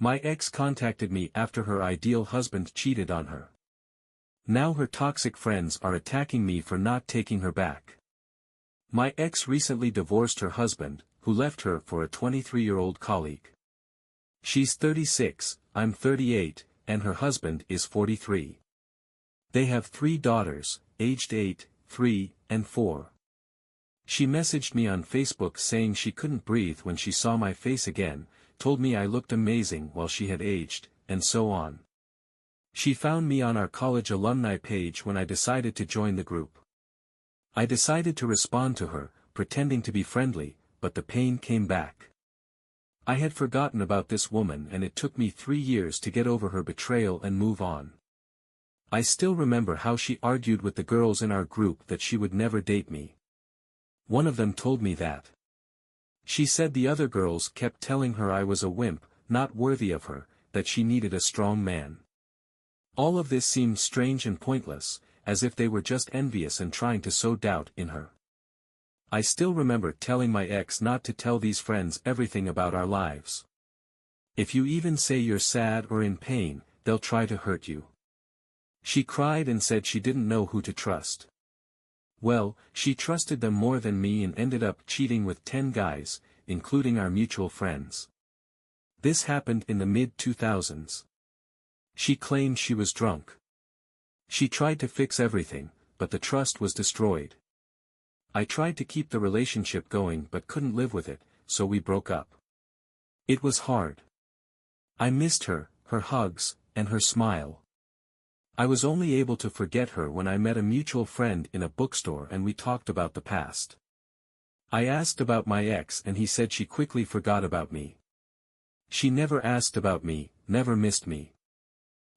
My ex contacted me after her ideal husband cheated on her. Now her toxic friends are attacking me for not taking her back. My ex recently divorced her husband, who left her for a 23-year-old colleague. She's 36, I'm 38, and her husband is 43. They have 3 daughters, aged 8, 3, and 4. She messaged me on Facebook saying she couldn't breathe when she saw my face again, told me I looked amazing while she had aged, and so on. She found me on our college alumni page when I decided to join the group. I decided to respond to her, pretending to be friendly, but the pain came back. I had forgotten about this woman and it took me 3 years to get over her betrayal and move on. I still remember how she argued with the girls in our group that she would never date me. One of them told me that. She said the other girls kept telling her I was a wimp, not worthy of her, that she needed a strong man. All of this seemed strange and pointless, as if they were just envious and trying to sow doubt in her. I still remember telling my ex not to tell these friends everything about our lives. If you even say you're sad or in pain, they'll try to hurt you. She cried and said she didn't know who to trust. Well, she trusted them more than me and ended up cheating with 10 guys, including our mutual friends. This happened in the mid-2000s. She claimed she was drunk. She tried to fix everything, but the trust was destroyed. I tried to keep the relationship going but couldn't live with it, so we broke up. It was hard. I missed her, her hugs, and her smile. I was only able to forget her when I met a mutual friend in a bookstore and we talked about the past. I asked about my ex and he said she quickly forgot about me. She never asked about me, never missed me.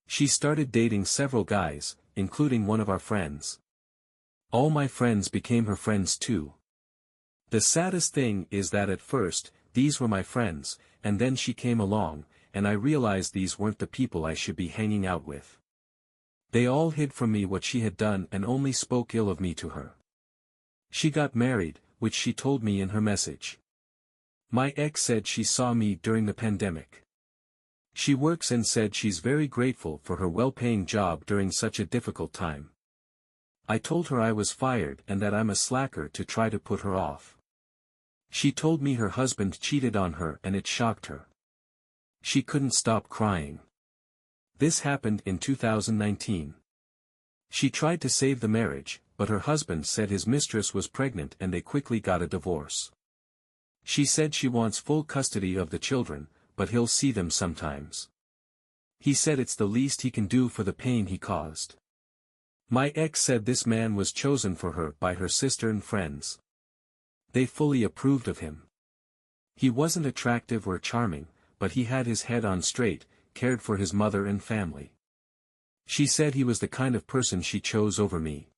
She started dating several guys, including one of our friends. All my friends became her friends too. The saddest thing is that at first, these were my friends, and then she came along, and I realized these weren't the people I should be hanging out with. They all hid from me what she had done and only spoke ill of me to her. She got married, which she told me in her message. My ex said she saw me during the pandemic. She works and said she's very grateful for her well-paying job during such a difficult time. I told her I was fired and that I'm a slacker to try to put her off. She told me her husband cheated on her and it shocked her. She couldn't stop crying. This happened in 2019. She tried to save the marriage, but her husband said his mistress was pregnant and they quickly got a divorce. She said she wants full custody of the children, but he'll see them sometimes. He said it's the least he can do for the pain he caused. My ex said this man was chosen for her by her sister and friends. They fully approved of him. He wasn't attractive or charming, but he had his head on straight, cared for his mother and family. She said he was the kind of person she chose over me.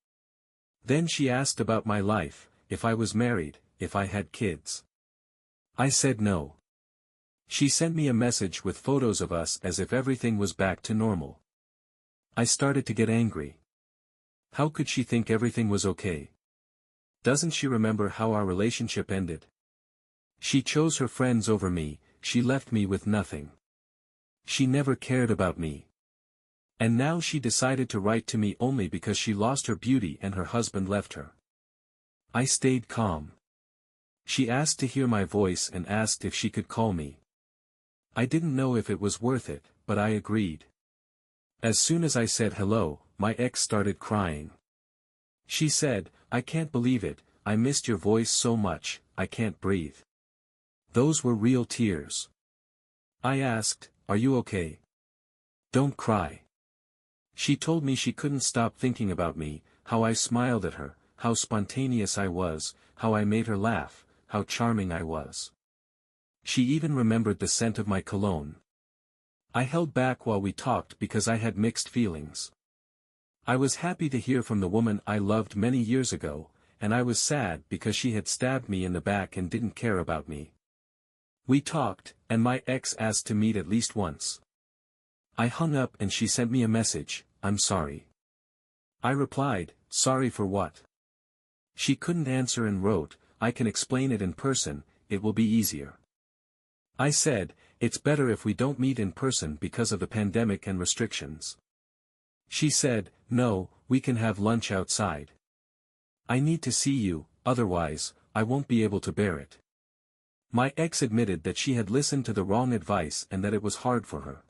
Then she asked about my life, if I was married, if I had kids. I said no. She sent me a message with photos of us as if everything was back to normal. I started to get angry. How could she think everything was okay? Doesn't she remember how our relationship ended? She chose her friends over me, she left me with nothing. She never cared about me. And now she decided to write to me only because she lost her beauty and her husband left her. I stayed calm. She asked to hear my voice and asked if she could call me. I didn't know if it was worth it, but I agreed. As soon as I said hello, my ex started crying. She said, "I can't believe it, I missed your voice so much, I can't breathe." Those were real tears. I asked, "Are you okay? Don't cry." She told me she couldn't stop thinking about me, how I smiled at her, how spontaneous I was, how I made her laugh, how charming I was. She even remembered the scent of my cologne. I held back while we talked because I had mixed feelings. I was happy to hear from the woman I loved many years ago, and I was sad because she had stabbed me in the back and didn't care about me. We talked, and my ex asked to meet at least once. I hung up and she sent me a message, "I'm sorry." I replied, "Sorry for what?" She couldn't answer and wrote, "I can explain it in person, it will be easier." I said, it's better if we don't meet in person because of the pandemic and restrictions. She said, no, we can have lunch outside. I need to see you, otherwise, I won't be able to bear it. My ex admitted that she had listened to the wrong advice and that it was hard for her.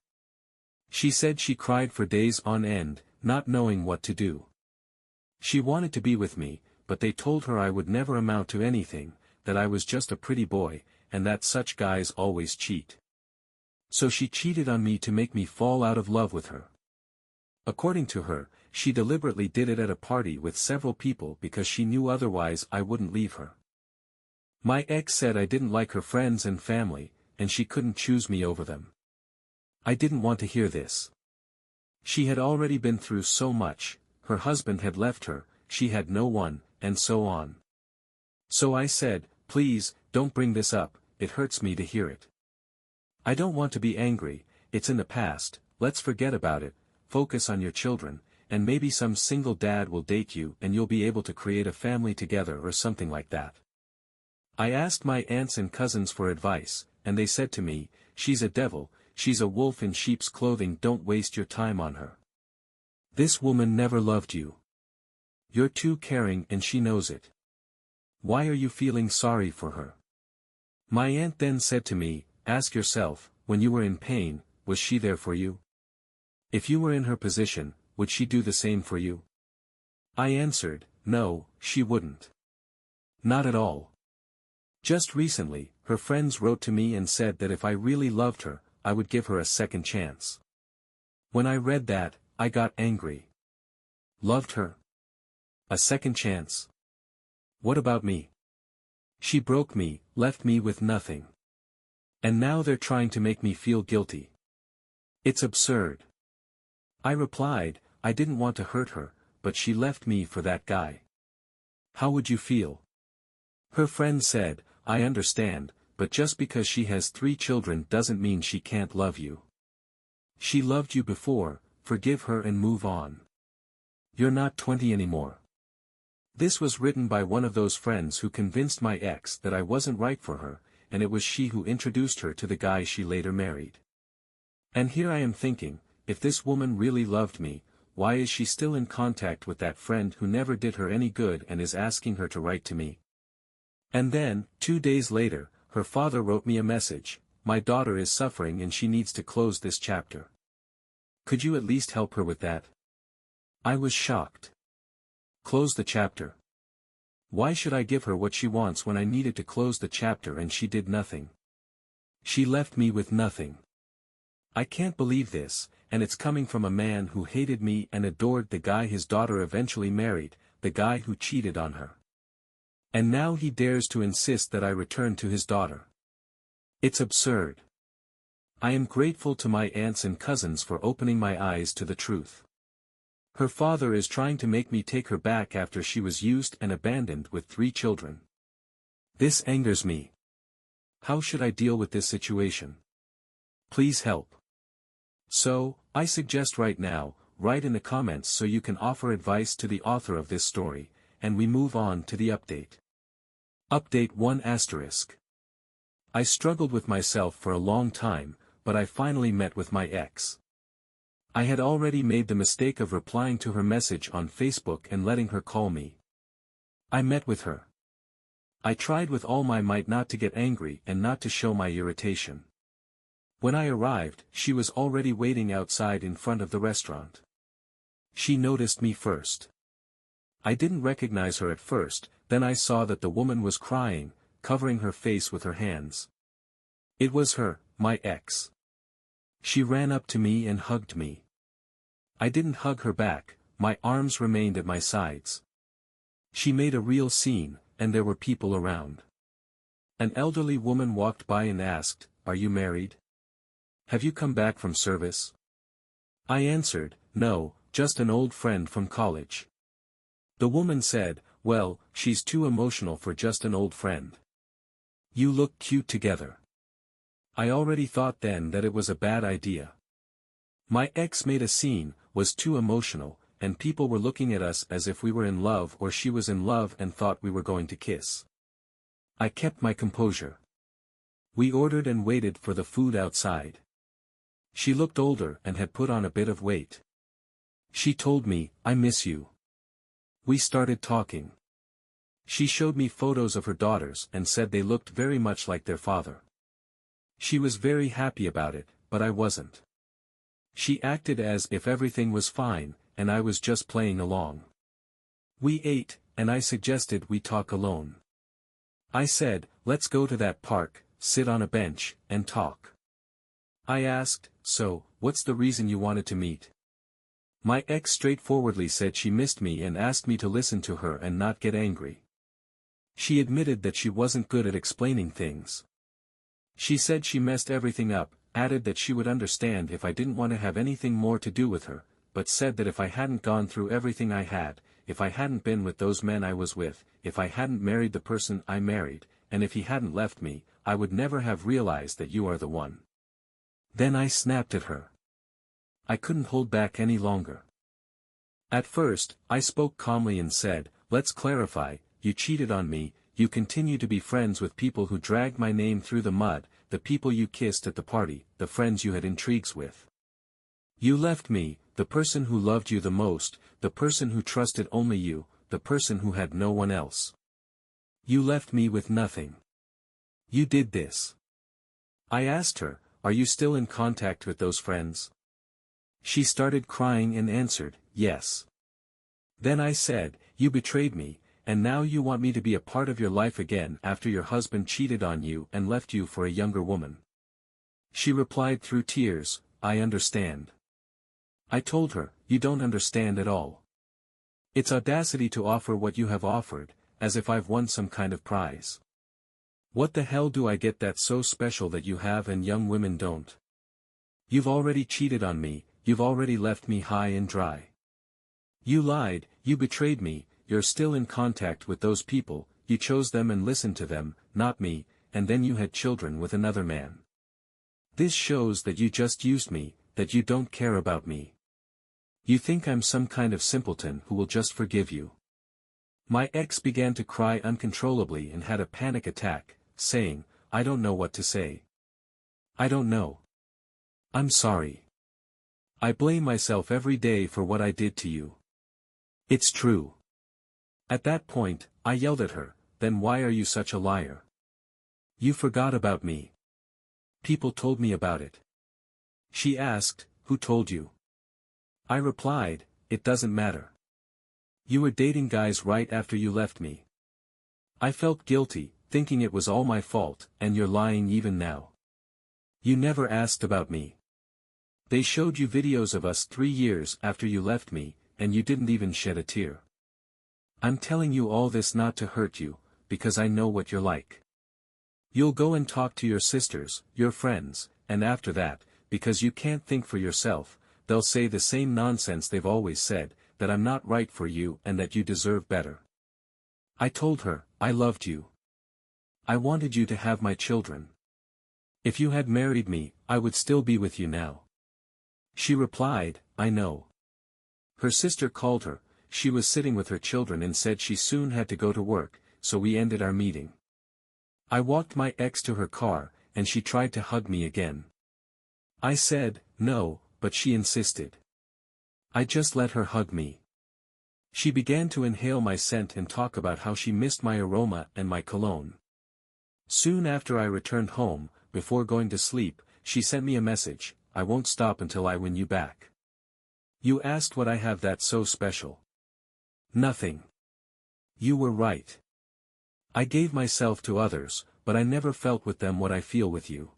She said she cried for days on end, not knowing what to do. She wanted to be with me, but they told her I would never amount to anything, that I was just a pretty boy, and that such guys always cheat. So she cheated on me to make me fall out of love with her. According to her, she deliberately did it at a party with several people because she knew otherwise I wouldn't leave her. My ex said I didn't like her friends and family, and she couldn't choose me over them. I didn't want to hear this. She had already been through so much, her husband had left her, she had no one, and so on. So I said, please, don't bring this up, it hurts me to hear it. I don't want to be angry, it's in the past, let's forget about it, focus on your children, and maybe some single dad will date you and you'll be able to create a family together or something like that. I asked my aunts and cousins for advice, and they said to me, she's a devil, she's a wolf in sheep's clothing, don't waste your time on her. This woman never loved you. You're too caring and she knows it. Why are you feeling sorry for her? My aunt then said to me, ask yourself, when you were in pain, was she there for you? If you were in her position, would she do the same for you? I answered, no, she wouldn't. Not at all. Just recently, her friends wrote to me and said that if I really loved her, I would give her a second chance. When I read that, I got angry. Loved her? A second chance? What about me? She broke me, left me with nothing. And now they're trying to make me feel guilty. It's absurd. I replied, I didn't want to hurt her, but she left me for that guy. How would you feel? Her friend said, I understand, but just because she has 3 children doesn't mean she can't love you. She loved you before, forgive her and move on. You're not 20 anymore. This was written by one of those friends who convinced my ex that I wasn't right for her, and it was she who introduced her to the guy she later married. And here I am thinking, if this woman really loved me, why is she still in contact with that friend who never did her any good and is asking her to write to me? And then, 2 days later, her father wrote me a message, my daughter is suffering and she needs to close this chapter. Could you at least help her with that? I was shocked. Close the chapter. Why should I give her what she wants when I needed to close the chapter and she did nothing? She left me with nothing. I can't believe this, and it's coming from a man who hated me and adored the guy his daughter eventually married, the guy who cheated on her. And now he dares to insist that I return to his daughter. It's absurd. I am grateful to my aunts and cousins for opening my eyes to the truth. Her father is trying to make me take her back after she was used and abandoned with 3 children. This angers me. How should I deal with this situation? Please help. So, I suggest right now, write in the comments so you can offer advice to the author of this story, and we move on to the update. Update 1 asterisk. I struggled with myself for a long time, but I finally met with my ex. I had already made the mistake of replying to her message on Facebook and letting her call me. I met with her. I tried with all my might not to get angry and not to show my irritation. When I arrived, she was already waiting outside in front of the restaurant. She noticed me first. I didn't recognize her at first, then I saw that the woman was crying, covering her face with her hands. It was her, my ex. She ran up to me and hugged me. I didn't hug her back, my arms remained at my sides. She made a real scene, and there were people around. An elderly woman walked by and asked, "Are you married? Have you come back from service?" I answered, "No, just an old friend from college." The woman said, "Well, she's too emotional for just an old friend. You look cute together." I already thought then that it was a bad idea. My ex made a scene, was too emotional, and people were looking at us as if we were in love or she was in love and thought we were going to kiss. I kept my composure. We ordered and waited for the food outside. She looked older and had put on a bit of weight. She told me, "I miss you." We started talking. She showed me photos of her daughters and said they looked very much like their father. She was very happy about it, but I wasn't. She acted as if everything was fine, and I was just playing along. We ate, and I suggested we talk alone. I said, "Let's go to that park, sit on a bench, and talk." I asked, "So, what's the reason you wanted to meet?" My ex straightforwardly said she missed me and asked me to listen to her and not get angry. She admitted that she wasn't good at explaining things. She said she messed everything up, added that she would understand if I didn't want to have anything more to do with her, but said that if I hadn't gone through everything I had, if I hadn't been with those men I was with, if I hadn't married the person I married, and if he hadn't left me, I would never have realized that you are the one. Then I snapped at her. I couldn't hold back any longer. At first, I spoke calmly and said, "Let's clarify, you cheated on me, you continue to be friends with people who dragged my name through the mud, the people you kissed at the party, the friends you had intrigues with. You left me, the person who loved you the most, the person who trusted only you, the person who had no one else. You left me with nothing. You did this." I asked her, "Are you still in contact with those friends?" She started crying and answered, "Yes." Then I said, "You betrayed me, and now you want me to be a part of your life again after your husband cheated on you and left you for a younger woman." She replied through tears, "I understand." I told her, "You don't understand at all. It's audacity to offer what you have offered, as if I've won some kind of prize. What the hell do I get that's so special that you have and young women don't? You've already cheated on me, you've already left me high and dry. You lied, you betrayed me, you're still in contact with those people, you chose them and listened to them, not me, and then you had children with another man. This shows that you just used me, that you don't care about me. You think I'm some kind of simpleton who will just forgive you." My ex began to cry uncontrollably and had a panic attack, saying, "I don't know what to say. I don't know. I'm sorry. I blame myself every day for what I did to you. It's true." At that point, I yelled at her, "Then why are you such a liar? You forgot about me. People told me about it." She asked, "Who told you?" I replied, "It doesn't matter. You were dating guys right after you left me. I felt guilty, thinking it was all my fault, and you're lying even now. You never asked about me. They showed you videos of us 3 years after you left me, and you didn't even shed a tear. I'm telling you all this not to hurt you, because I know what you're like. You'll go and talk to your sisters, your friends, and after that, because you can't think for yourself, they'll say the same nonsense they've always said, that I'm not right for you and that you deserve better." I told her, "I loved you. I wanted you to have my children. If you had married me, I would still be with you now." She replied, "I know." Her sister called her, she was sitting with her children and said she soon had to go to work, so we ended our meeting. I walked my ex to her car, and she tried to hug me again. I said, "No," but she insisted. I just let her hug me. She began to inhale my scent and talk about how she missed my aroma and my cologne. Soon after I returned home, before going to sleep, she sent me a message, "I won't stop until I win you back. You asked what I have that's so special. Nothing. You were right. I gave myself to others, but I never felt with them what I feel with you.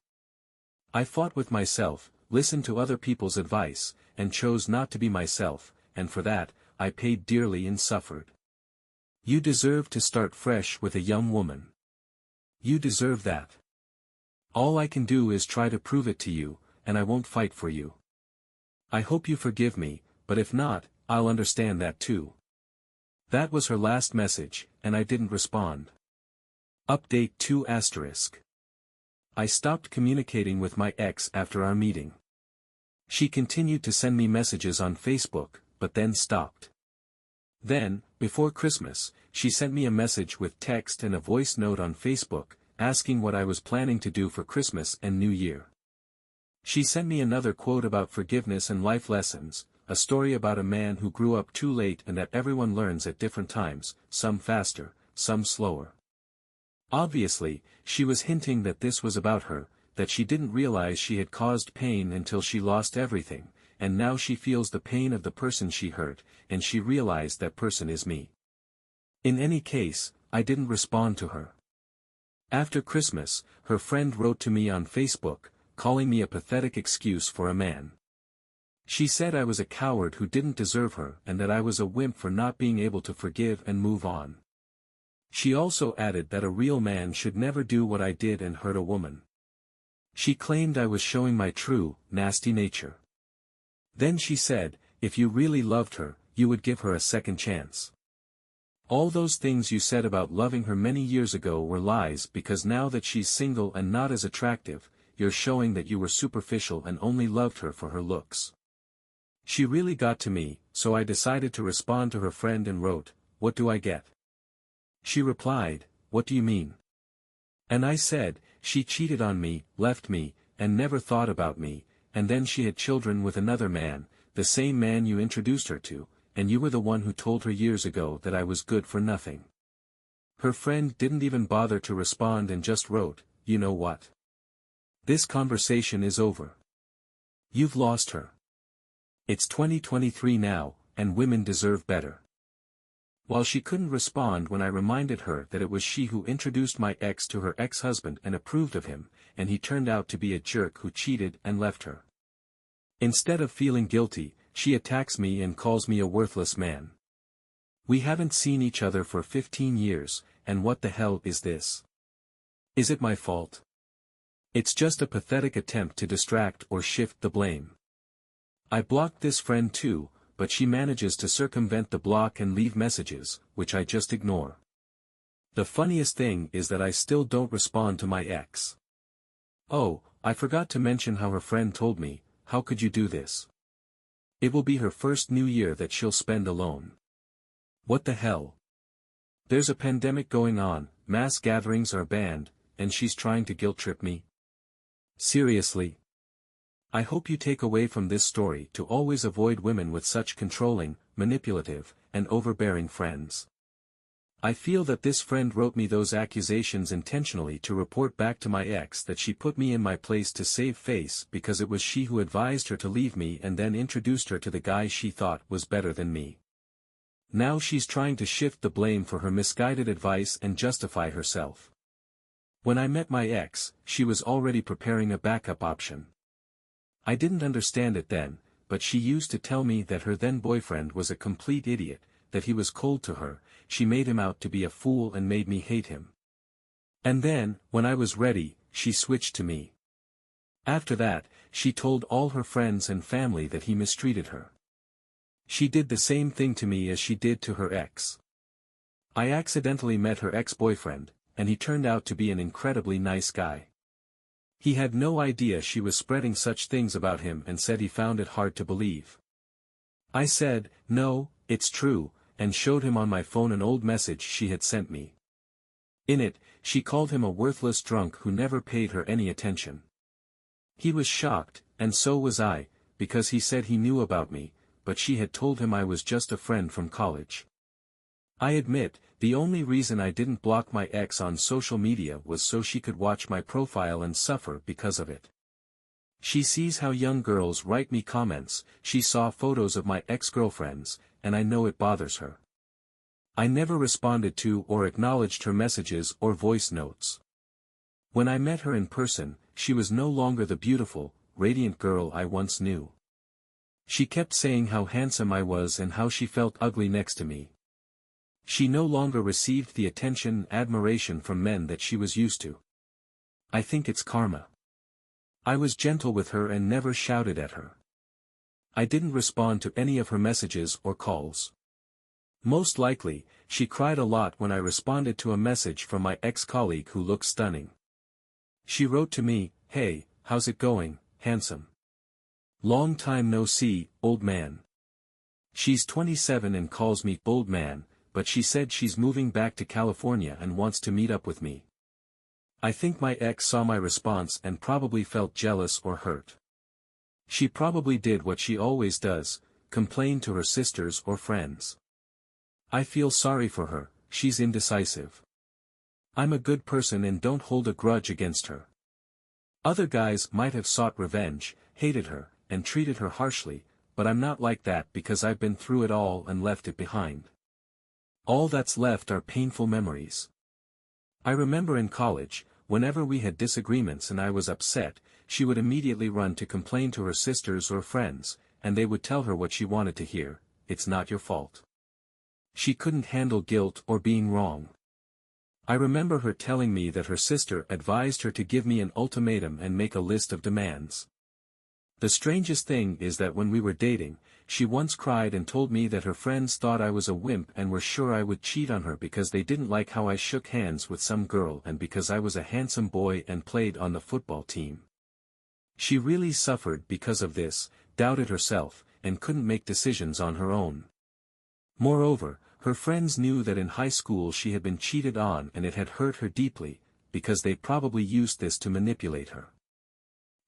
I fought with myself, listened to other people's advice, and chose not to be myself, and for that, I paid dearly and suffered. You deserve to start fresh with a young woman. You deserve that. All I can do is try to prove it to you, and I won't fight for you. I hope you forgive me, but if not, I'll understand that too." That was her last message, and I didn't respond. Update 2 asterisk. I stopped communicating with my ex after our meeting. She continued to send me messages on Facebook, but then stopped. Then, before Christmas, she sent me a message with text and a voice note on Facebook, asking what I was planning to do for Christmas and New Year. She sent me another quote about forgiveness and life lessons, a story about a man who grew up too late and that everyone learns at different times, some faster, some slower. Obviously, she was hinting that this was about her, that she didn't realize she had caused pain until she lost everything, and now she feels the pain of the person she hurt, and she realized that person is me. In any case, I didn't respond to her. After Christmas, her friend wrote to me on Facebook, calling me a pathetic excuse for a man. She said I was a coward who didn't deserve her and that I was a wimp for not being able to forgive and move on. She also added that a real man should never do what I did and hurt a woman. She claimed I was showing my true, nasty nature. Then she said, if you really loved her, you would give her a second chance. All those things you said about loving her many years ago were lies because now that she's single and not as attractive, you're showing that you were superficial and only loved her for her looks. She really got to me, so I decided to respond to her friend and wrote, what do I get? She replied, what do you mean? And I said, she cheated on me, left me, and never thought about me, and then she had children with another man, the same man you introduced her to, and you were the one who told her years ago that I was good for nothing. Her friend didn't even bother to respond and just wrote, you know what? This conversation is over. You've lost her. It's 2023 now, and women deserve better. While she couldn't respond when I reminded her that it was she who introduced my ex to her ex-husband and approved of him, and he turned out to be a jerk who cheated and left her. Instead of feeling guilty, she attacks me and calls me a worthless man. We haven't seen each other for 15 years, and what the hell is this? Is it my fault? It's just a pathetic attempt to distract or shift the blame. I blocked this friend too, but she manages to circumvent the block and leave messages, which I just ignore. The funniest thing is that I still don't respond to my ex. Oh, I forgot to mention how her friend told me, how could you do this? It will be her first New Year that she'll spend alone. What the hell? There's a pandemic going on, mass gatherings are banned, and she's trying to guilt-trip me? Seriously? I hope you take away from this story to always avoid women with such controlling, manipulative, and overbearing friends. I feel that this friend wrote me those accusations intentionally to report back to my ex that she put me in my place to save face because it was she who advised her to leave me and then introduced her to the guy she thought was better than me. Now she's trying to shift the blame for her misguided advice and justify herself. When I met my ex, she was already preparing a backup option. I didn't understand it then, but she used to tell me that her then-boyfriend was a complete idiot, that he was cold to her, she made him out to be a fool and made me hate him. And then, when I was ready, she switched to me. After that, she told all her friends and family that he mistreated her. She did the same thing to me as she did to her ex. I accidentally met her ex-boyfriend, and he turned out to be an incredibly nice guy. He had no idea she was spreading such things about him and said he found it hard to believe. I said, no, it's true, and showed him on my phone an old message she had sent me. In it, she called him a worthless drunk who never paid her any attention. He was shocked, and so was I, because he said he knew about me, but she had told him I was just a friend from college. I admit, the only reason I didn't block my ex on social media was so she could watch my profile and suffer because of it. She sees how young girls write me comments, she saw photos of my ex-girlfriends, and I know it bothers her. I never responded to or acknowledged her messages or voice notes. When I met her in person, she was no longer the beautiful, radiant girl I once knew. She kept saying how handsome I was and how she felt ugly next to me. She no longer received the attention and admiration from men that she was used to. I think it's karma. I was gentle with her and never shouted at her. I didn't respond to any of her messages or calls. Most likely, she cried a lot when I responded to a message from my ex-colleague who looked stunning. She wrote to me, "Hey, how's it going, handsome? Long time no see, old man." She's 27 and calls me old man, but she said she's moving back to California and wants to meet up with me. I think my ex saw my response and probably felt jealous or hurt. She probably did what she always does, complain to her sisters or friends. I feel sorry for her, she's indecisive. I'm a good person and don't hold a grudge against her. Other guys might have sought revenge, hated her, and treated her harshly, but I'm not like that because I've been through it all and left it behind. All that's left are painful memories. I remember in college, whenever we had disagreements and I was upset, she would immediately run to complain to her sisters or friends, and they would tell her what she wanted to hear: it's not your fault. She couldn't handle guilt or being wrong. I remember her telling me that her sister advised her to give me an ultimatum and make a list of demands. The strangest thing is that when we were dating, she once cried and told me that her friends thought I was a wimp and were sure I would cheat on her because they didn't like how I shook hands with some girl and because I was a handsome boy and played on the football team. She really suffered because of this, doubted herself, and couldn't make decisions on her own. Moreover, her friends knew that in high school she had been cheated on and it had hurt her deeply, because they probably used this to manipulate her.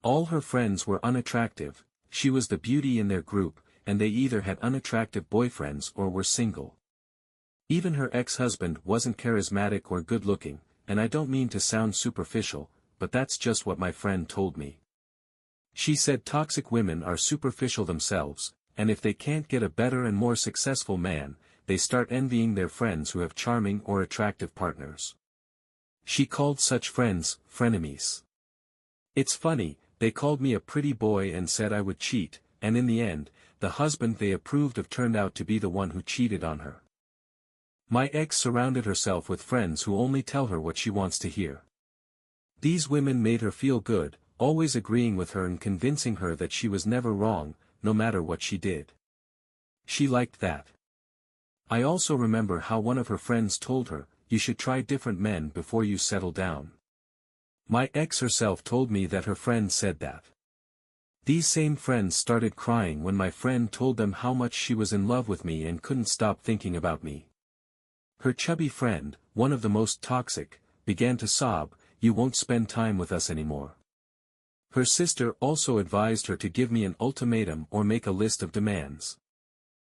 All her friends were unattractive, she was the beauty in their group, and they either had unattractive boyfriends or were single. Even her ex-husband wasn't charismatic or good-looking, and I don't mean to sound superficial, but that's just what my friend told me. She said toxic women are superficial themselves, and if they can't get a better and more successful man, they start envying their friends who have charming or attractive partners. She called such friends frenemies. It's funny, they called me a pretty boy and said I would cheat, and in the end, the husband they approved of turned out to be the one who cheated on her. My ex surrounded herself with friends who only tell her what she wants to hear. These women made her feel good, always agreeing with her and convincing her that she was never wrong, no matter what she did. She liked that. I also remember how one of her friends told her, "You should try different men before you settle down." My ex herself told me that her friend said that. These same friends started crying when my friend told them how much she was in love with me and couldn't stop thinking about me. Her chubby friend, one of the most toxic, began to sob, "You won't spend time with us anymore." Her sister also advised her to give me an ultimatum or make a list of demands.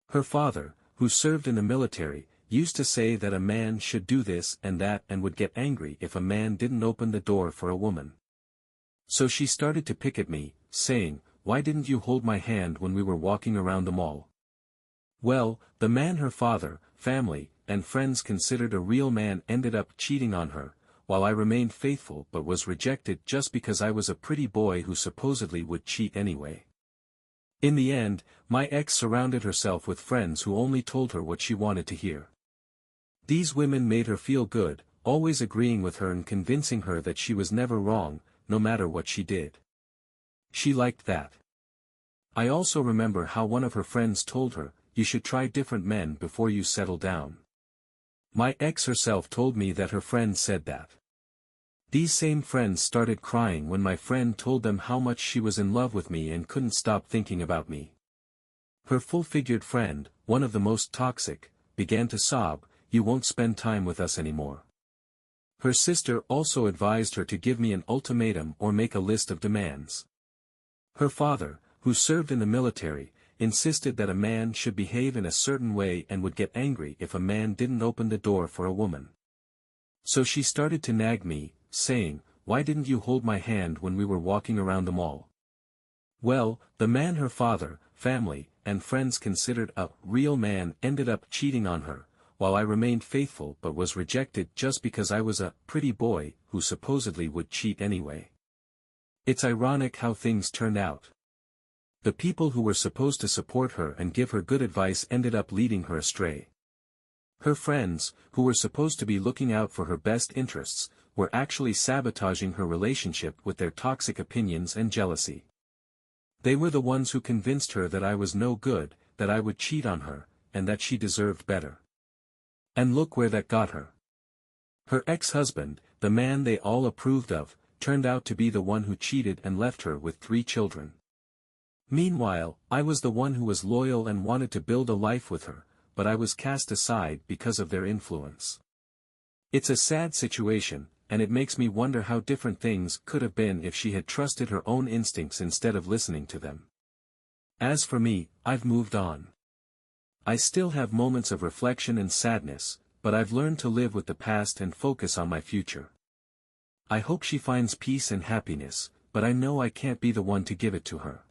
Her father, who served in the military, used to say that a man should do this and that and would get angry if a man didn't open the door for a woman. So she started to pick at me, saying, "Why didn't you hold my hand when we were walking around the mall?" Well, the man her father, family, and friends considered a real man ended up cheating on her, while I remained faithful but was rejected just because I was a pretty boy who supposedly would cheat anyway. In the end, my ex surrounded herself with friends who only told her what she wanted to hear. These women made her feel good, always agreeing with her and convincing her that she was never wrong, no matter what she did. She liked that. I also remember how one of her friends told her, "You should try different men before you settle down." My ex herself told me that her friend said that. These same friends started crying when my friend told them how much she was in love with me and couldn't stop thinking about me. Her full-figured friend, one of the most toxic, began to sob, "You won't spend time with us anymore." Her sister also advised her to give me an ultimatum or make a list of demands. Her father, who served in the military, insisted that a man should behave in a certain way and would get angry if a man didn't open the door for a woman. So she started to nag me, saying, "Why didn't you hold my hand when we were walking around the mall?" Well, the man her father, family, and friends considered a real man ended up cheating on her, while I remained faithful but was rejected just because I was a pretty boy who supposedly would cheat anyway. It's ironic how things turned out. The people who were supposed to support her and give her good advice ended up leading her astray. Her friends, who were supposed to be looking out for her best interests, were actually sabotaging her relationship with their toxic opinions and jealousy. They were the ones who convinced her that I was no good, that I would cheat on her, and that she deserved better. And look where that got her. Her ex-husband, the man they all approved of, turned out to be the one who cheated and left her with 3 children. Meanwhile, I was the one who was loyal and wanted to build a life with her, but I was cast aside because of their influence. It's a sad situation, and it makes me wonder how different things could have been if she had trusted her own instincts instead of listening to them. As for me, I've moved on. I still have moments of reflection and sadness, but I've learned to live with the past and focus on my future. I hope she finds peace and happiness, but I know I can't be the one to give it to her.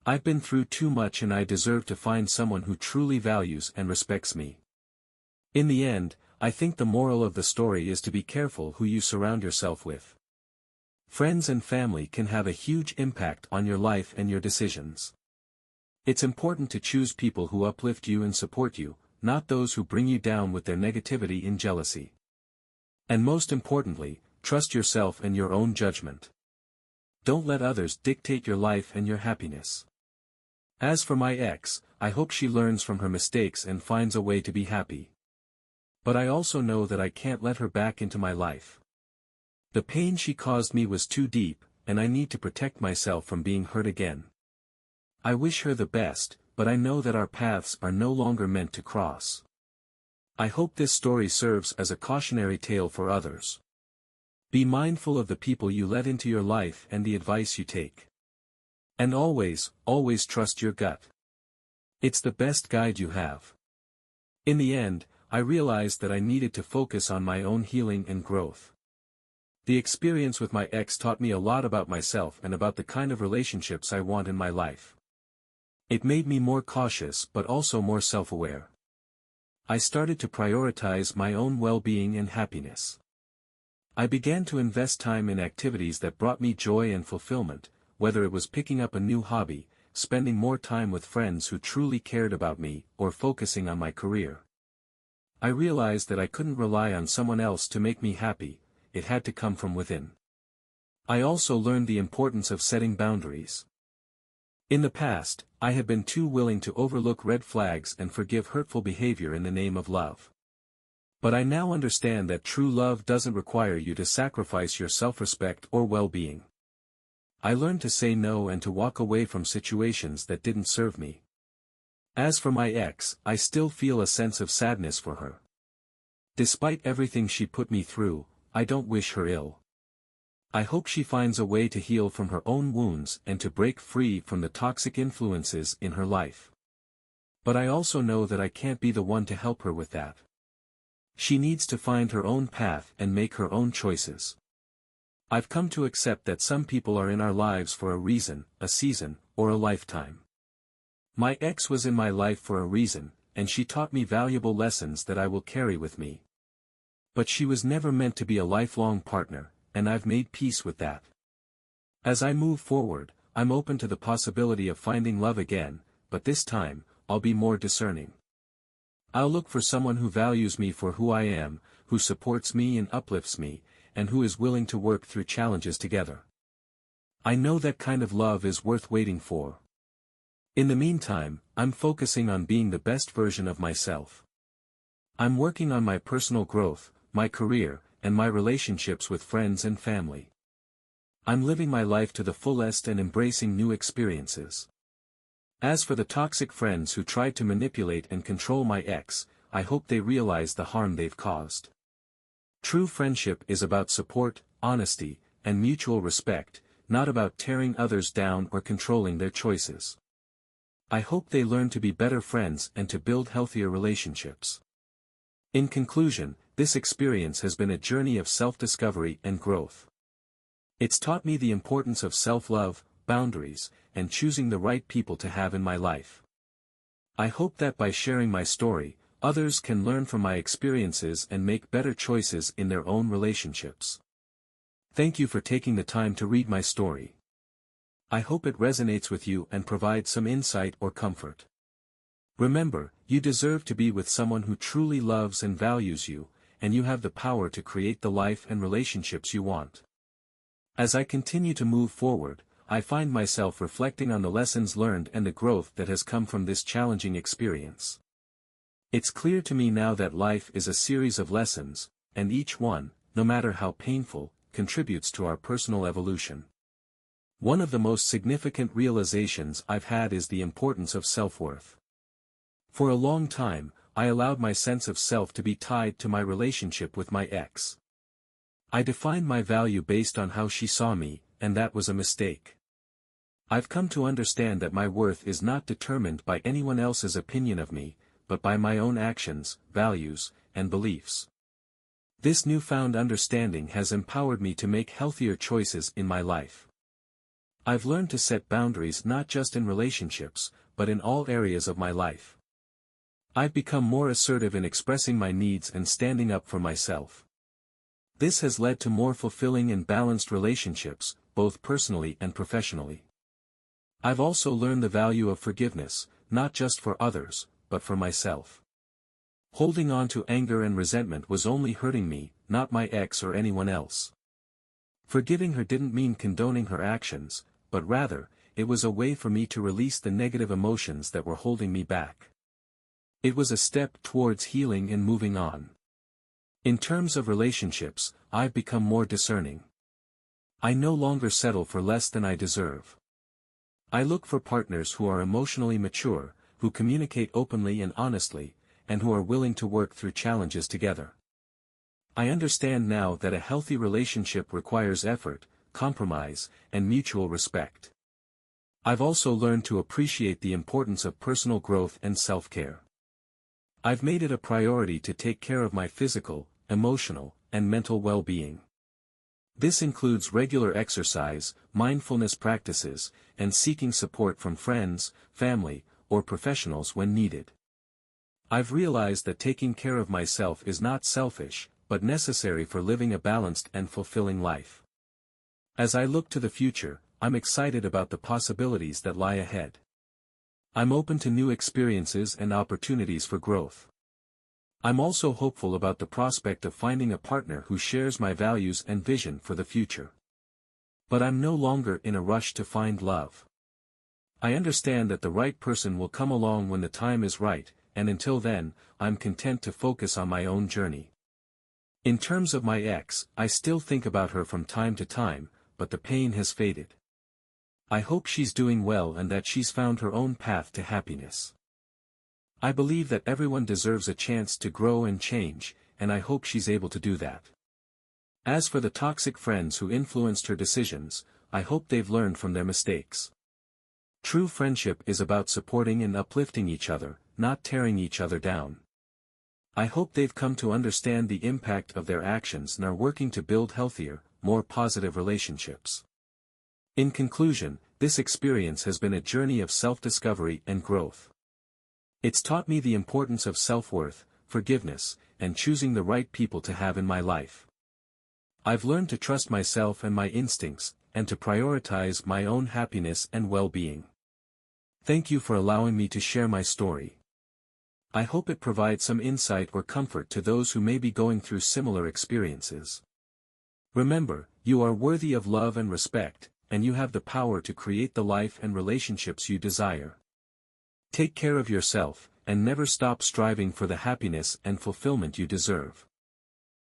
I've been through too much and I deserve to find someone who truly values and respects me. In the end, I think the moral of the story is to be careful who you surround yourself with. Friends and family can have a huge impact on your life and your decisions. It's important to choose people who uplift you and support you, not those who bring you down with their negativity and jealousy. And most importantly, trust yourself and your own judgment. Don't let others dictate your life and your happiness. As for my ex, I hope she learns from her mistakes and finds a way to be happy. But I also know that I can't let her back into my life. The pain she caused me was too deep, and I need to protect myself from being hurt again. I wish her the best, but I know that our paths are no longer meant to cross. I hope this story serves as a cautionary tale for others. Be mindful of the people you let into your life and the advice you take. And always, always trust your gut. It's the best guide you have. In the end, I realized that I needed to focus on my own healing and growth. The experience with my ex taught me a lot about myself and about the kind of relationships I want in my life. It made me more cautious but also more self-aware. I started to prioritize my own well-being and happiness. I began to invest time in activities that brought me joy and fulfillment, whether it was picking up a new hobby, spending more time with friends who truly cared about me, or focusing on my career. I realized that I couldn't rely on someone else to make me happy, it had to come from within. I also learned the importance of setting boundaries. In the past, I had been too willing to overlook red flags and forgive hurtful behavior in the name of love. But I now understand that true love doesn't require you to sacrifice your self-respect or well-being. I learned to say no and to walk away from situations that didn't serve me. As for my ex, I still feel a sense of sadness for her. Despite everything she put me through, I don't wish her ill. I hope she finds a way to heal from her own wounds and to break free from the toxic influences in her life. But I also know that I can't be the one to help her with that. She needs to find her own path and make her own choices. I've come to accept that some people are in our lives for a reason, a season, or a lifetime. My ex was in my life for a reason, and she taught me valuable lessons that I will carry with me. But she was never meant to be a lifelong partner, and I've made peace with that. As I move forward, I'm open to the possibility of finding love again, but this time, I'll be more discerning. I'll look for someone who values me for who I am, who supports me and uplifts me, and who is willing to work through challenges together. I know that kind of love is worth waiting for. In the meantime, I'm focusing on being the best version of myself. I'm working on my personal growth, my career, and my relationships with friends and family. I'm living my life to the fullest and embracing new experiences. As for the toxic friends who tried to manipulate and control my ex, I hope they realize the harm they've caused. True friendship is about support, honesty, and mutual respect, not about tearing others down or controlling their choices. I hope they learn to be better friends and to build healthier relationships. In conclusion, this experience has been a journey of self-discovery and growth. It's taught me the importance of self-love, boundaries, and choosing the right people to have in my life. I hope that by sharing my story, others can learn from my experiences and make better choices in their own relationships. Thank you for taking the time to read my story. I hope it resonates with you and provides some insight or comfort. Remember, you deserve to be with someone who truly loves and values you, and you have the power to create the life and relationships you want. As I continue to move forward, I find myself reflecting on the lessons learned and the growth that has come from this challenging experience. It's clear to me now that life is a series of lessons, and each one, no matter how painful, contributes to our personal evolution. One of the most significant realizations I've had is the importance of self-worth. For a long time, I allowed my sense of self to be tied to my relationship with my ex. I defined my value based on how she saw me, and that was a mistake. I've come to understand that my worth is not determined by anyone else's opinion of me, but by my own actions, values, and beliefs. This newfound understanding has empowered me to make healthier choices in my life. I've learned to set boundaries not just in relationships, but in all areas of my life. I've become more assertive in expressing my needs and standing up for myself. This has led to more fulfilling and balanced relationships, both personally and professionally. I've also learned the value of forgiveness, not just for others, but for myself. Holding on to anger and resentment was only hurting me, not my ex or anyone else. Forgiving her didn't mean condoning her actions, but rather, it was a way for me to release the negative emotions that were holding me back. It was a step towards healing and moving on. In terms of relationships, I've become more discerning. I no longer settle for less than I deserve. I look for partners who are emotionally mature, who communicate openly and honestly, and who are willing to work through challenges together. I understand now that a healthy relationship requires effort, compromise, and mutual respect. I've also learned to appreciate the importance of personal growth and self-care. I've made it a priority to take care of my physical, emotional, and mental well-being. This includes regular exercise, mindfulness practices, and seeking support from friends, family, or professionals when needed. I've realized that taking care of myself is not selfish, but necessary for living a balanced and fulfilling life. As I look to the future, I'm excited about the possibilities that lie ahead. I'm open to new experiences and opportunities for growth. I'm also hopeful about the prospect of finding a partner who shares my values and vision for the future. But I'm no longer in a rush to find love. I understand that the right person will come along when the time is right, and until then, I'm content to focus on my own journey. In terms of my ex, I still think about her from time to time, but the pain has faded. I hope she's doing well and that she's found her own path to happiness. I believe that everyone deserves a chance to grow and change, and I hope she's able to do that. As for the toxic friends who influenced her decisions, I hope they've learned from their mistakes. True friendship is about supporting and uplifting each other, not tearing each other down. I hope they've come to understand the impact of their actions and are working to build healthier, more positive relationships. In conclusion, this experience has been a journey of self-discovery and growth. It's taught me the importance of self-worth, forgiveness, and choosing the right people to have in my life. I've learned to trust myself and my instincts, and to prioritize my own happiness and well-being. Thank you for allowing me to share my story. I hope it provides some insight or comfort to those who may be going through similar experiences. Remember, you are worthy of love and respect, and you have the power to create the life and relationships you desire. Take care of yourself, and never stop striving for the happiness and fulfillment you deserve.